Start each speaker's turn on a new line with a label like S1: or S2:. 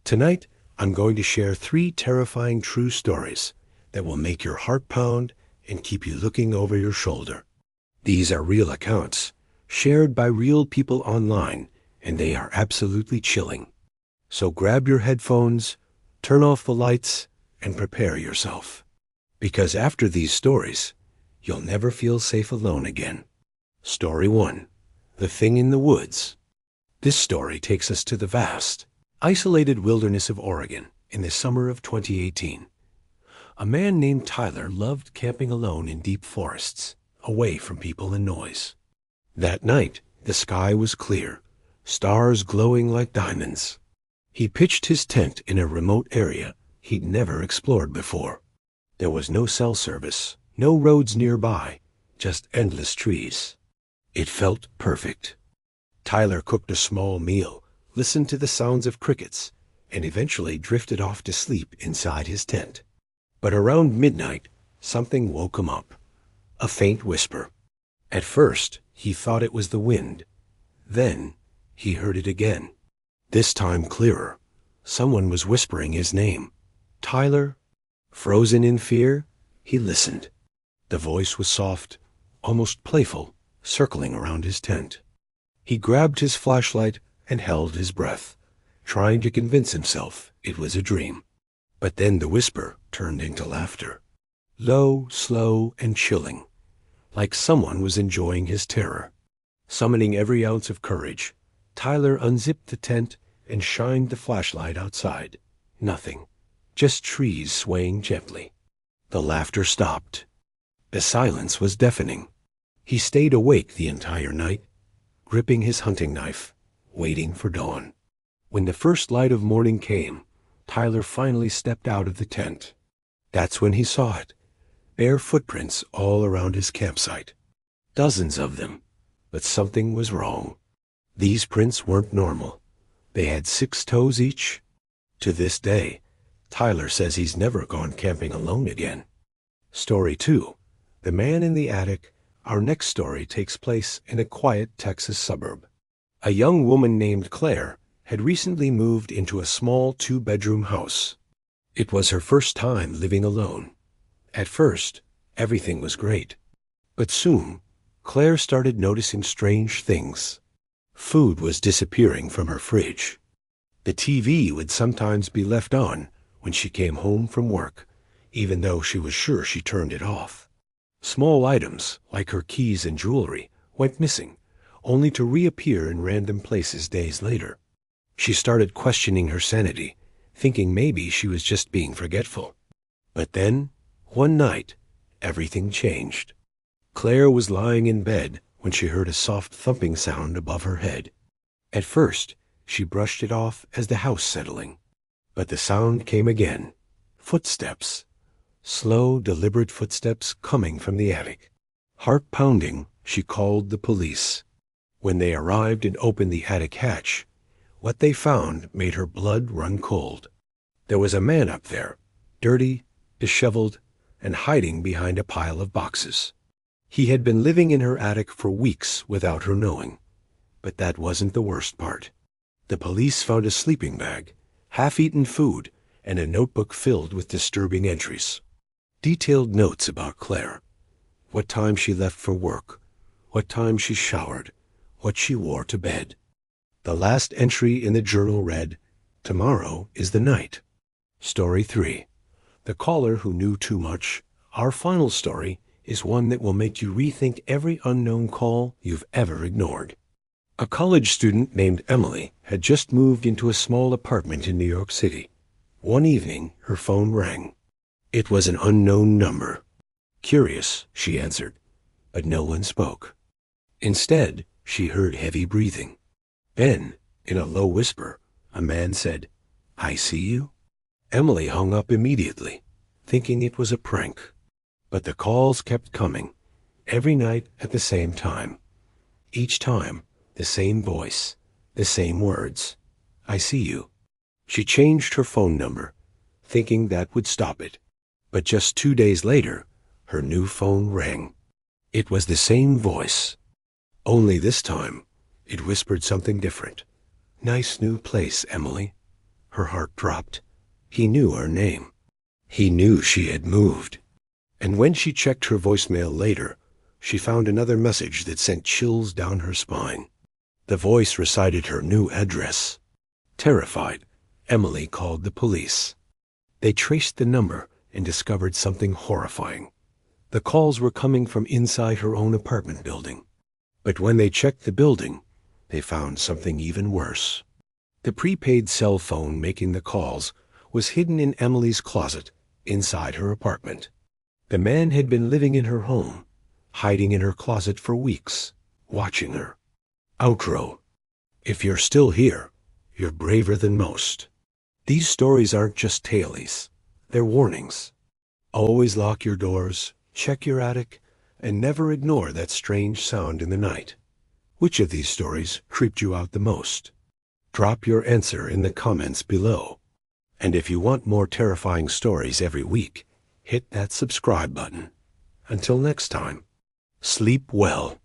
S1: Tonight, I'm going to share 3 terrifying true stories that will make your heart pound and keep you looking over your shoulder. These are real accounts, shared by real people online, and they are absolutely chilling. So grab your headphones, turn off the lights, and prepare yourself. Because after these stories, you'll never feel safe alone again. Story 1. The Thing in the Woods. This story takes us to the vast, isolated wilderness of Oregon in the summer of 2018. A man named Tyler loved camping alone in deep forests, away from people and noise. That night, the sky was clear, stars glowing like diamonds. He pitched his tent in a remote area he'd never explored before. There was no cell service, no roads nearby, just endless trees. It felt perfect. Tyler cooked a small meal, listened to the sounds of crickets, and eventually drifted off to sleep inside his tent. But around midnight, something woke him up. A faint whisper. At first, he thought it was the wind. Then, he heard it again. This time clearer. Someone was whispering his name. Tyler. Frozen in fear, he listened. The voice was soft, almost playful, circling around his tent. He grabbed his flashlight and held his breath, trying to convince himself it was a dream. But then the whisper turned into laughter. Low, slow, and chilling, like someone was enjoying his terror. Summoning every ounce of courage, Tyler unzipped the tent and shined the flashlight outside. Nothing, just trees swaying gently. The laughter stopped. The silence was deafening. He stayed awake the entire night, gripping his hunting knife, waiting for dawn. When the first light of morning came, Tyler finally stepped out of the tent. That's when he saw it. Bare footprints all around his campsite. Dozens of them. But something was wrong. These prints weren't normal. They had 6 toes each. To this day, Tyler says he's never gone camping alone again. Story 2. The Man in the Attic. Our next story takes place in a quiet Texas suburb. A young woman named Claire had recently moved into a small 2-bedroom house. It was her first time living alone. At first, everything was great. But soon, Claire started noticing strange things. Food was disappearing from her fridge. The TV would sometimes be left on when she came home from work, even though she was sure she turned it off. Small items, like her keys and jewelry, went missing, only to reappear in random places days later. She started questioning her sanity, thinking maybe she was just being forgetful. But then, one night, everything changed. Claire was lying in bed when she heard a soft thumping sound above her head. At first, she brushed it off as the house settling. But the sound came again. Footsteps. Slow, deliberate footsteps coming from the attic. Heart pounding, she called the police. When they arrived and opened the attic hatch, what they found made her blood run cold. There was a man up there, dirty, disheveled, and hiding behind a pile of boxes. He had been living in her attic for weeks without her knowing. But that wasn't the worst part. The police found a sleeping bag, half-eaten food, and a notebook filled with disturbing entries. Detailed notes about Claire. What time she left for work, what time she showered, what she wore to bed. The last entry in the journal read, "Tomorrow is the night." Story 3. The Caller Who Knew Too Much. Our final story is one that will make you rethink every unknown call you've ever ignored. A college student named Emily had just moved into a small apartment in New York City. One evening, her phone rang. It was an unknown number. Curious, she answered, but no one spoke. Instead, she heard heavy breathing. Then, in a low whisper, a man said, "I see you." Emily hung up immediately, thinking it was a prank. But the calls kept coming, every night at the same time. Each time, the same voice, the same words. "I see you." She changed her phone number, thinking that would stop it. But just 2 days later, her new phone rang. It was the same voice. Only this time, it whispered something different. "Nice new place, Emily. Her heart dropped. He knew her name. He knew she had moved. And when she checked her voicemail later, she found another message that sent chills down her spine. The voice recited her new address. Terrified, Emily called the police. They traced the number and discovered something horrifying. The calls were coming from inside her own apartment building. But when they checked the building, they found something even worse. The prepaid cell phone making the calls was hidden in Emily's closet inside her apartment. The man had been living in her home, hiding in her closet for weeks, watching her. Outro. If you're still here, you're braver than most. These stories aren't just tales. They're warnings. Always lock your doors, check your attic, and never ignore that strange sound in the night. Which of these stories creeped you out the most? Drop your answer in the comments below. And if you want more terrifying stories every week, hit that subscribe button. Until next time, sleep well.